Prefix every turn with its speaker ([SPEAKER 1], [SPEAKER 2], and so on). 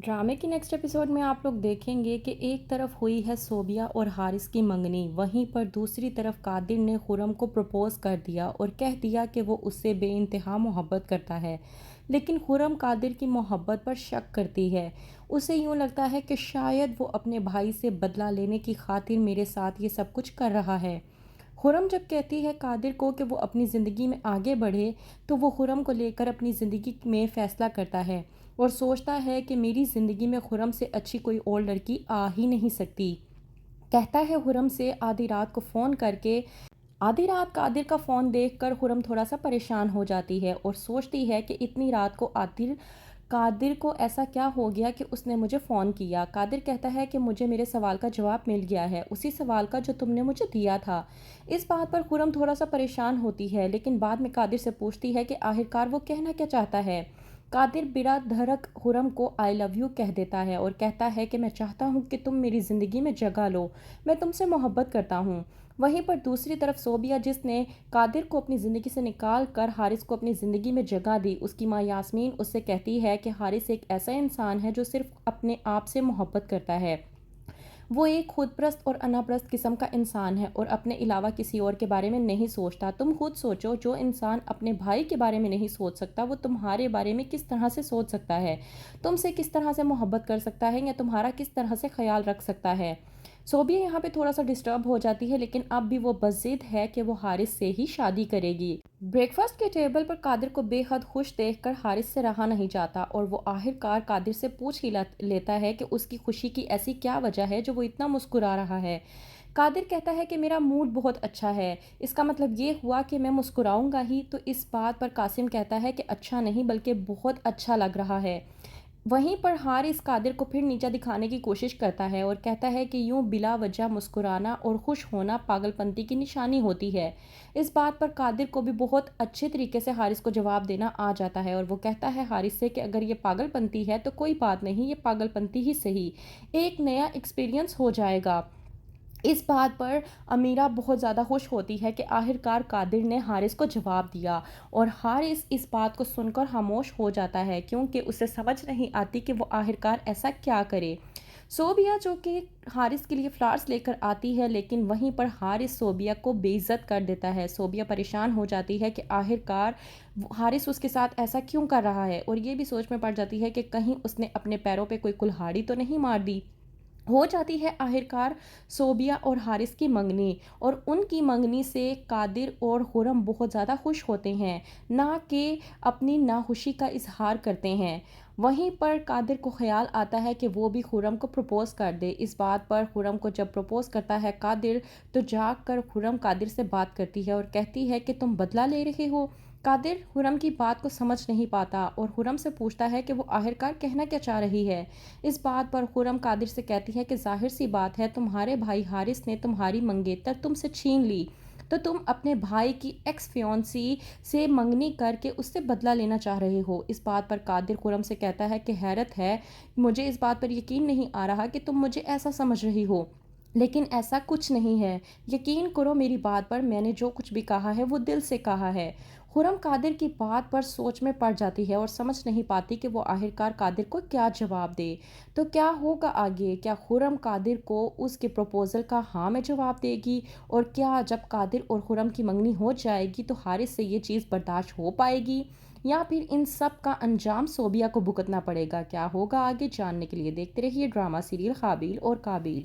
[SPEAKER 1] ڈرامے کی next episode میں آپ لوگ دیکھیں گے کہ ایک طرف ہوئی ہے صوبیہ اور حارث کی منگنی، وہیں پر دوسری طرف قادر نے خرم کو پرپوز کر دیا اور کہہ دیا کہ وہ اس سے بے انتہا محبت کرتا ہے۔ لیکن خرم قادر کی محبت پر شک کرتی ہے۔ اسے یوں لگتا ہے کہ شاید وہ اپنے بھائی سے بدلہ لینے کی خاطر میرے ساتھ یہ سب کچھ کر رہا ہے۔ خرم جب کہتی ہے قادر کو کہ وہ اپنی زندگی میں آگے بڑھے تو وہ خرم کو لے کر اپنی زندگی میں فیصلہ کرتا ہے اور سوچتا ہے کہ میری زندگی میں خرم سے اچھی کوئی اور لڑکی آ ہی نہیں سکتی۔ کہتا ہے خرم سے آدھی رات کو فون کر کے۔ آدھی رات قادر کا فون دیکھ کر خرم تھوڑا سا پریشان ہو جاتی ہے اور سوچتی ہے کہ اتنی رات کو قادر کو ایسا کیا ہو گیا کہ اس نے مجھے فون کیا۔ قادر کہتا ہے کہ مجھے میرے سوال کا جواب مل گیا ہے، اسی سوال کا جو تم نے مجھے دیا تھا۔ اس بات پر خرم تھوڑا سا پریشان ہوتی ہے، لیکن بعد میں قادر سے پوچھتی ہے کہ آخرکار وہ کہنا کیا چاہتا ہے۔ قادر بلا دھڑک خرم کو آئی لو یو کہہ دیتا ہے اور کہتا ہے کہ میں چاہتا ہوں کہ تم میری زندگی میں جگہ لو، میں تم سے محبت کرتا ہوں۔ وہیں پر دوسری طرف صوبیہ، جس نے قادر کو اپنی زندگی سے نکال کر حارث کو اپنی زندگی میں جگہ دی، اس کی ماں یاسمین اس سے کہتی ہے کہ حارث ایک ایسا انسان ہے جو صرف اپنے آپ سے محبت کرتا ہے۔ وہ ایک خود پرست اور انا پرست قسم کا انسان ہے اور اپنے علاوہ کسی اور کے بارے میں نہیں سوچتا۔ تم خود سوچو، جو انسان اپنے بھائی کے بارے میں نہیں سوچ سکتا وہ تمہارے بارے میں کس طرح سے سوچ سکتا ہے، تم سے کس طرح سے محبت کر سکتا ہے یا تمہارا کس طرح سے خیال رکھ سکتا ہے۔ صوبیہ یہاں پہ تھوڑا سا ڈسٹرب ہو جاتی ہے، لیکن اب بھی وہ بضد ہے کہ وہ حارث سے ہی شادی کرے گی۔ بریک فاسٹ کے ٹیبل پر قادر کو بے حد خوش دیکھ کر حارث سے رہا نہیں جاتا اور وہ آخرکار قادر سے پوچھ ہی لیتا ہے کہ اس کی خوشی کی ایسی کیا وجہ ہے جو وہ اتنا مسکرا رہا ہے۔ قادر کہتا ہے کہ میرا موڈ بہت اچھا ہے، اس کا مطلب یہ ہوا کہ میں مسکراؤں گا ہی۔ تو اس بات پر قاسم کہتا ہے کہ اچھا نہیں بلکہ بہت اچھا لگ رہا ہے۔ وہیں پر حارث قادر کو پھر نیچا دکھانے کی کوشش کرتا ہے اور کہتا ہے کہ یوں بلا وجہ مسکرانا اور خوش ہونا پاگل پنتی کی نشانی ہوتی ہے۔ اس بات پر قادر کو بھی بہت اچھے طریقے سے حارث کو جواب دینا آ جاتا ہے اور وہ کہتا ہے حارث سے کہ اگر یہ پاگل پنتی ہے تو کوئی بات نہیں، یہ پاگل پنتی ہی صحیح، ایک نیا ایکسپیرینس ہو جائے گا۔ اس بات پر امیرہ بہت زیادہ خوش ہوتی ہے کہ آخرکار قادر نے حارث کو جواب دیا اور حارث اس بات کو سن کر خاموش ہو جاتا ہے کیونکہ اسے سمجھ نہیں آتی کہ وہ آخرکار ایسا کیا کرے۔ صوبیہ جو کہ حارث کے لیے فلاورز لے کر آتی ہے، لیکن وہیں پر حارث صوبیہ کو بے عزت کر دیتا ہے۔ صوبیہ پریشان ہو جاتی ہے کہ آخرکار حارث اس کے ساتھ ایسا کیوں کر رہا ہے اور یہ بھی سوچ میں پڑ جاتی ہے کہ کہیں اس نے اپنے پیروں پہ کوئی کلہاڑی تو نہیں مار دی۔ ہو جاتی ہے آخرکار صوبیہ اور حارث کی منگنی اور ان کی منگنی سے قادر اور خرم بہت زیادہ خوش ہوتے ہیں، نہ کہ اپنی ناخوشی کا اظہار کرتے ہیں۔ وہیں پر قادر کو خیال آتا ہے کہ وہ بھی خرم کو پرپوز کر دے۔ اس بات پر خرم کو جب پرپوز کرتا ہے قادر تو جاگ کر خرم قادر سے بات کرتی ہے اور کہتی ہے کہ تم بدلہ لے رہے ہو۔ قادر خرم کی بات کو سمجھ نہیں پاتا اور خرم سے پوچھتا ہے کہ وہ آخرکار کہنا کیا چاہ رہی ہے۔ اس بات پر خرم قادر سے کہتی ہے کہ ظاہر سی بات ہے، تمہارے بھائی حارث نے تمہاری منگیتر تم سے چھین لی تو تم اپنے بھائی کی ایکس فیونسی سے منگنی کر کے اس سے بدلہ لینا چاہ رہے ہو۔ اس بات پر قادر خرم سے کہتا ہے کہ حیرت ہے، مجھے اس بات پر یقین نہیں آ رہا کہ تم مجھے ایسا سمجھ رہی ہو، لیکن ایسا کچھ نہیں ہے، یقین کرو میری بات پر، میں نے جو کچھ بھی کہا ہے وہ دل سے کہا ہے۔ خرم قادر کی بات پر سوچ میں پڑ جاتی ہے اور سمجھ نہیں پاتی کہ وہ آخرکار قادر کو کیا جواب دے۔ تو کیا ہوگا آگے؟ کیا خرم قادر کو اس کے پروپوزل کا ہاں میں جواب دے گی؟ اور کیا جب قادر اور خرم کی منگنی ہو جائے گی تو حارث سے یہ چیز برداشت ہو پائے گی یا پھر ان سب کا انجام صوبیہ کو بھگتنا پڑے گا؟ کیا ہوگا آگے؟ جاننے کے لیے دیکھتے رہیے ڈرامہ سیریل قابل اور قابل۔